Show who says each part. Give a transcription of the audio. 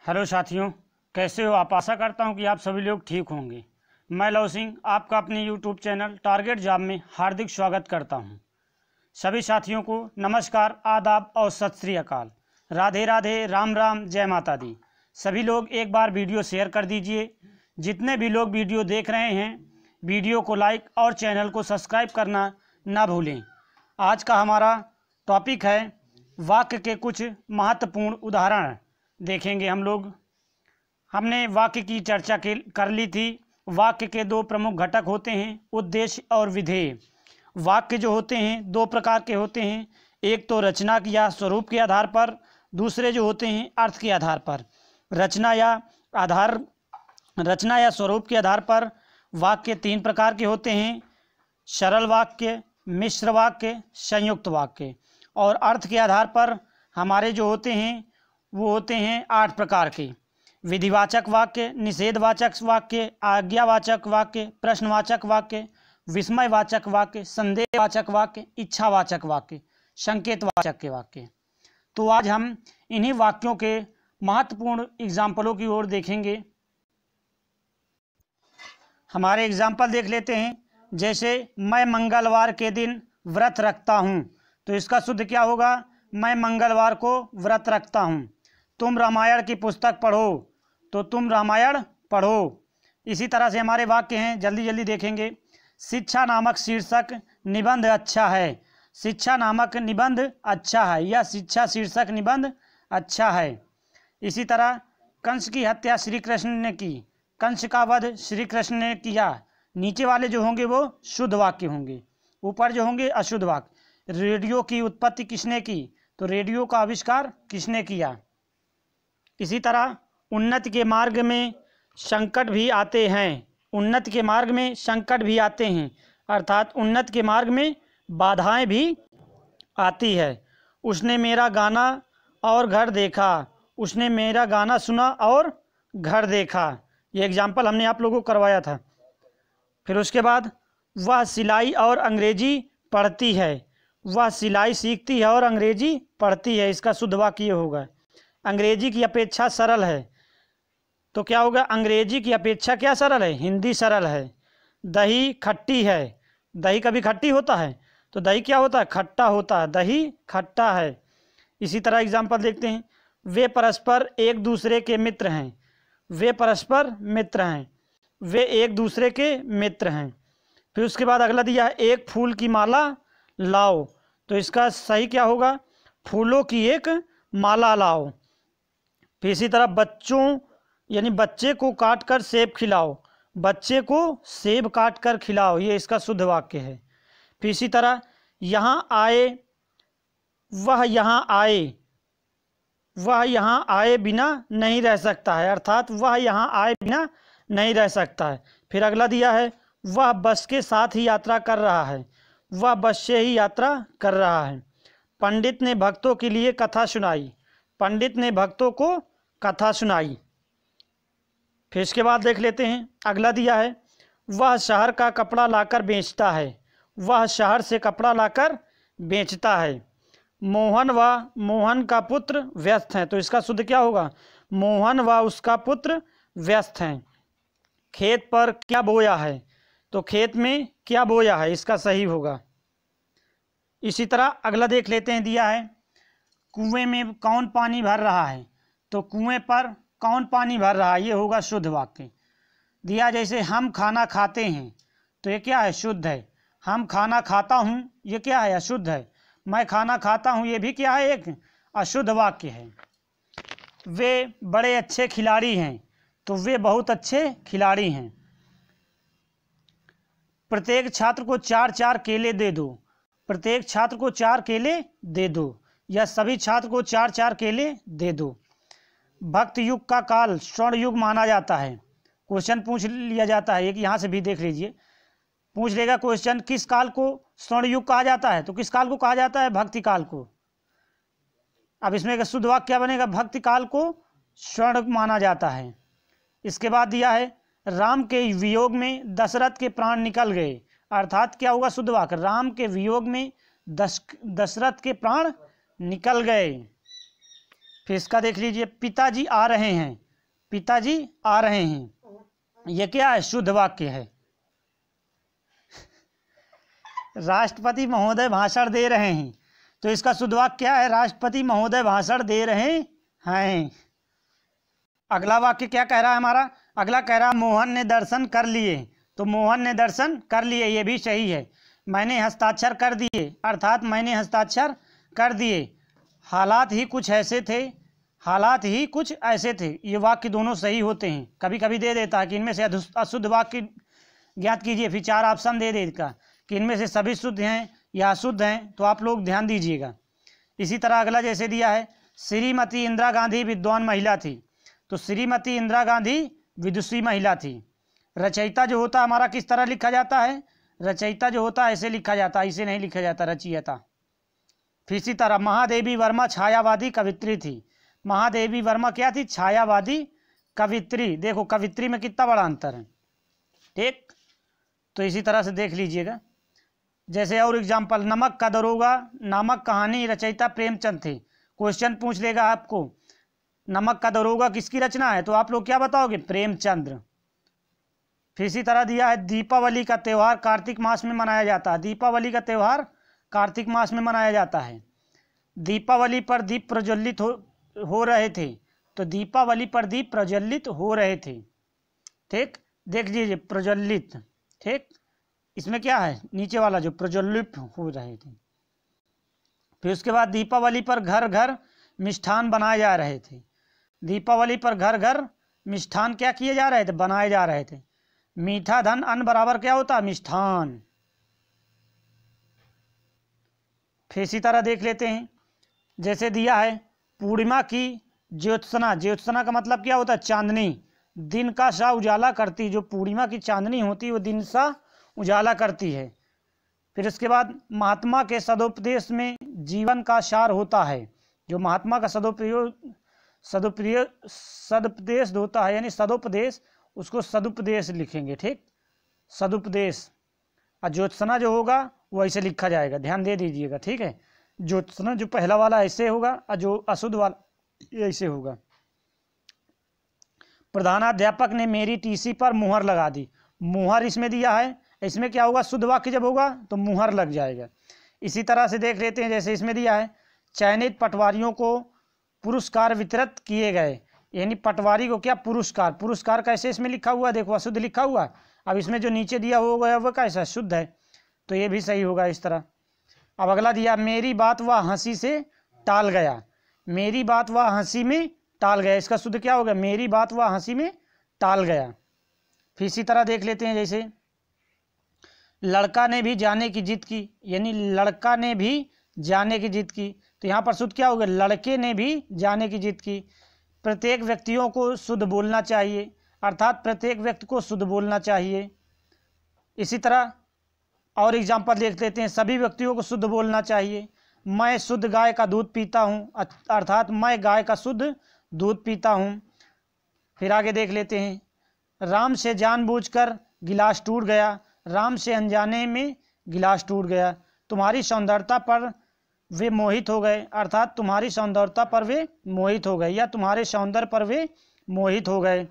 Speaker 1: Hello साथियों, कैसे हो आप। आशा करता हूं कि आप सभी लोग ठीक होंगे। मैं लव सिंह आपका अपने यूट्यूब चैनल टारगेट जॉब में हार्दिक स्वागत करता हूं। सभी साथियों को नमस्कार, आदाब और सत श्री अकाल। राधे राधे, राम राम, जय माता दी। सभी लोग एक बार वीडियो शेयर कर दीजिए। जितने भी लोग वीडियो देख रहे हैं, वीडियो को लाइक और चैनल को सब्सक्राइब करना ना भूलें। आज का हमारा टॉपिक है वाक्य के कुछ महत्वपूर्ण उदाहरण देखेंगे हम लोग। हमने वाक्य की चर्चा कर ली थी। वाक्य के दो प्रमुख घटक होते हैं, उद्देश्य और विधेय। वाक्य जो होते हैं दो प्रकार के होते हैं, एक तो रचना या स्वरूप के आधार पर, दूसरे जो होते हैं अर्थ के आधार पर। रचना या स्वरूप के आधार पर वाक्य तीन प्रकार के होते हैं, सरल वाक्य, मिश्र वाक्य, संयुक्त वाक्य। और अर्थ के आधार पर हमारे जो होते हैं वो होते हैं 8 प्रकार के। विधिवाचक वाक्य, निषेधवाचक वाक्य, आज्ञावाचक वाक्य, प्रश्नवाचक वाक्य, विस्मयवाचक वाक्य, संदेहवाचक वाक्य, इच्छावाचक वाक्य, संकेतवाचक के वाक्य। तो आज हम इन्हीं वाक्यों के महत्वपूर्ण एग्जाम्पलों की ओर देखेंगे। हमारे एग्जाम्पल देख लेते हैं। जैसे मैं मंगलवार के दिन व्रत रखता हूँ, तो इसका शुद्ध क्या होगा? मैं मंगलवार को व्रत रखता हूँ। तुम रामायण की पुस्तक पढ़ो, तो तुम रामायण पढ़ो। इसी तरह से हमारे वाक्य हैं, जल्दी जल्दी देखेंगे। शिक्षा नामक शीर्षक निबंध अच्छा है। शिक्षा नामक निबंध अच्छा है, या शिक्षा शीर्षक निबंध अच्छा है। इसी तरह कंस की हत्या श्री कृष्ण ने की, कंस का वध श्री कृष्ण ने किया। नीचे वाले जो होंगे वो शुद्ध वाक्य होंगे, ऊपर जो होंगे अशुद्ध वाक्य। रेडियो की उत्पत्ति किसने की? तो रेडियो का आविष्कार किसने किया? इसी तरह उन्नति के मार्ग में संकट भी आते हैं। उन्नति के मार्ग में संकट भी आते हैं, अर्थात उन्नति के मार्ग में बाधाएं भी आती है। उसने मेरा गाना और घर देखा, उसने मेरा गाना सुना और घर देखा। ये एग्जाम्पल हमने आप लोगों को करवाया था। फिर उसके बाद वह सिलाई और अंग्रेजी पढ़ती है। वह सिलाई सीखती है और अंग्रेजी पढ़ती है। इसका शुद्ध वाक्य होगा अंग्रेजी की अपेक्षा सरल है। तो क्या होगा? अंग्रेजी की अपेक्षा क्या सरल है? हिंदी सरल है। दही खट्टी है। दही कभी खट्टी होता है? तो दही क्या होता है? खट्टा होता है। दही खट्टा है। इसी तरह एग्जाम्पल देखते हैं। वे परस्पर एक दूसरे के मित्र हैं। वे परस्पर मित्र हैं। वे एक दूसरे के मित्र हैं। फिर उसके बाद अगला दिया है, एक फूल की माला लाओ। तो इसका सही क्या होगा? फूलों की एक माला लाओ। फिर इसी तरह बच्चों यानी बच्चे को काट कर सेब खिलाओ। बच्चे को सेब काट कर खिलाओ, ये इसका शुद्ध वाक्य है। फिर इसी तरह यहाँ आए, वह यहाँ आए, वह यहाँ आए बिना नहीं रह सकता है, अर्थात वह यहाँ आए बिना नहीं रह सकता है। फिर अगला दिया है, वह बस के साथ ही यात्रा कर रहा है। वह बस से ही यात्रा कर रहा है। पंडित ने भक्तों के लिए कथा सुनाई। पंडित ने भक्तों को कथा सुनाई। फिर इसके बाद देख लेते हैं, अगला दिया है, वह शहर का कपड़ा लाकर बेचता है। वह शहर से कपड़ा लाकर बेचता है। मोहन का पुत्र व्यस्त है। तो इसका शुद्ध क्या होगा? मोहन व उसका पुत्र व्यस्त हैं। खेत पर क्या बोया है? तो खेत में क्या बोया है, इसका सही होगा। इसी तरह अगला देख लेते हैं, दिया है, कुएं में कौन पानी भर रहा है? तो कुएं पर कौन पानी भर रहा है, ये होगा शुद्ध वाक्य। दिया जैसे हम खाना खाते हैं, तो ये क्या है? शुद्ध है। हम खाना खाता हूँ, ये क्या है? अशुद्ध है। मैं खाना खाता हूँ, ये भी क्या है? एक अशुद्ध वाक्य है। वे बड़े अच्छे खिलाड़ी हैं, तो वे बहुत अच्छे खिलाड़ी हैं। प्रत्येक छात्र को 4-4 केले दे दो। प्रत्येक छात्र को 4 केले दे दो, या सभी छात्र को 4-4 केले दे दो। भक्त युग का काल स्वर्ण युग माना जाता है। क्वेश्चन पूछ लिया जाता है, एक यहाँ से भी देख लीजिए, पूछ लेगा क्वेश्चन, किस काल को स्वर्ण युग कहा जाता है? तो किस काल को कहा जाता है? भक्ति काल को। अब इसमें शुद्ध वाक्य क्या बनेगा? भक्ति काल को स्वर्ण माना जाता है। इसके बाद दिया है, राम के वियोग में दशरथ के प्राण निकल गए, अर्थात क्या होगा शुद्ध वाक्य? राम के वियोग में दशरथ के प्राण निकल गए। फिर इसका देख लीजिए, पिताजी आ रहे हैं, पिताजी आ रहे हैं, ये क्या है? शुद्ध वाक्य है। राष्ट्रपति महोदय भाषण दे रहे हैं, तो इसका शुद्ध वाक्य क्या है? राष्ट्रपति महोदय भाषण दे रहे हैं। अगला वाक्य क्या कह रहा है हमारा? अगला कह रहा है मोहन ने दर्शन कर लिए, तो मोहन ने दर्शन कर लिए, ये भी सही है। मैंने हस्ताक्षर कर दिए, अर्थात मैंने हस्ताक्षर कर दिए। हालात ही कुछ ऐसे थे, हालात ही कुछ ऐसे थे, ये वाक्य दोनों सही होते हैं। कभी कभी दे देता है कि इनमें से अशुद्ध वाक्य ज्ञात कीजिए, फिर 4 ऑप्शन दे देगा कि इनमें से सभी शुद्ध हैं या अशुद्ध हैं, तो आप लोग ध्यान दीजिएगा। इसी तरह अगला जैसे दिया है, श्रीमती इंदिरा गांधी विद्वान महिला थी, तो श्रीमती इंदिरा गांधी विदुषी महिला थी। रचयिता जो होता है हमारा किस तरह लिखा जाता है? रचयिता जो होता है ऐसे लिखा जाता है, इसे नहीं लिखा जाता रचयिता। फिर इसी तरह महादेवी वर्मा छायावादी कवित्री थी। महादेवी वर्मा क्या थी? छायावादी कवित्री। देखो कवित्री में कितना बड़ा अंतर है, ठीक। तो इसी तरह से देख लीजिएगा। जैसे और एग्जाम्पल, नमक का दरोगा नामक कहानी रचयिता प्रेमचंद थे। क्वेश्चन पूछ लेगा आपको, नमक का दरोगा किसकी रचना है, तो आप लोग क्या बताओगे? प्रेमचंद्र। फिर इसी तरह दिया है, दीपावली का त्यौहार कार्तिक मास में मनाया जाता है। दीपावली का त्यौहार कार्तिक मास में मनाया जाता है। दीपावली पर दीप प्रज्वलित हो रहे थे, तो दीपावली पर दीप प्रज्वलित हो रहे थे, ठीक। देख लीजिए प्रज्वलित, ठीक। इसमें क्या है? नीचे वाला जो प्रज्वलित हो रहे थे। फिर उसके बाद दीपावली पर घर घर मिष्ठान बनाए जा रहे थे। दीपावली पर घर घर मिष्ठान क्या किए जा रहे थे? बनाए जा रहे थे। मीठा धन अन्न बराबर क्या होता है? मिष्ठान। फिर इसी तरह देख लेते हैं, जैसे दिया है पूर्णिमा की ज्योत्सना। ज्योत्सना का मतलब क्या होता है? चांदनी। दिन का सा उजाला करती, जो पूर्णिमा की चांदनी होती है वो दिन सा उजाला करती है। फिर इसके बाद महात्मा के सदुपदेश में जीवन का सार होता है। जो महात्मा का सदुपदेश होता है, यानी सदुपदेश, उसको सदुपदेश लिखेंगे, ठीक। सदुपदेश। और ज्योत्सना जो होगा वो ऐसे लिखा जाएगा, ध्यान दे दीजिएगा, ठीक है। ज्योत्सना जो पहला वाला ऐसे होगा और जो अशुद्ध वाला ऐसे होगा। प्रधानाध्यापक ने मेरी टीसी पर मुहर लगा दी। मुहर इसमें दिया है, इसमें क्या होगा? शुद्ध वाक्य जब होगा तो मुहर लग जाएगा। इसी तरह से देख लेते हैं, जैसे इसमें दिया है चयनित पटवारियों को पुरस्कार वितरित किए गए, यानी पटवारी को क्या? पुरस्कार। पुरस्कार कैसे इसमें लिखा हुआ है? देखो अशुद्ध लिखा हुआ है। अब इसमें जो नीचे दिया होगा वो कैसा? शुद्ध है, तो ये भी सही होगा इस तरह। अब अगला दिया, मेरी बात वह हंसी से टाल गया। मेरी बात वह हंसी में टाल गया, इसका शुद्ध क्या होगा? मेरी बात वह हंसी में टाल गया। फिर इसी तरह देख लेते हैं, जैसे लड़का ने भी जाने की जिद की, यानी लड़का ने भी जाने की जिद की, तो यहाँ पर शुद्ध क्या होगा? लड़के ने भी जाने की जिद की। प्रत्येक व्यक्तियों को शुद्ध बोलना चाहिए, अर्थात प्रत्येक व्यक्ति को शुद्ध बोलना चाहिए। इसी तरह और एग्जाम्पल देख लेते हैं, सभी व्यक्तियों को शुद्ध बोलना चाहिए। मैं शुद्ध गाय का दूध पीता हूँ, अर्थात मैं गाय का शुद्ध दूध पीता हूँ। फिर आगे देख लेते हैं, राम से जानबूझकर गिलास टूट गया। राम से अनजाने में गिलास टूट गया। तुम्हारी सौंदर्यता पर वे मोहित हो गए, अर्थात तुम्हारी सौंदर्यता पर वे मोहित हो गए, या तुम्हारे सौंदर्य पर वे मोहित हो गए।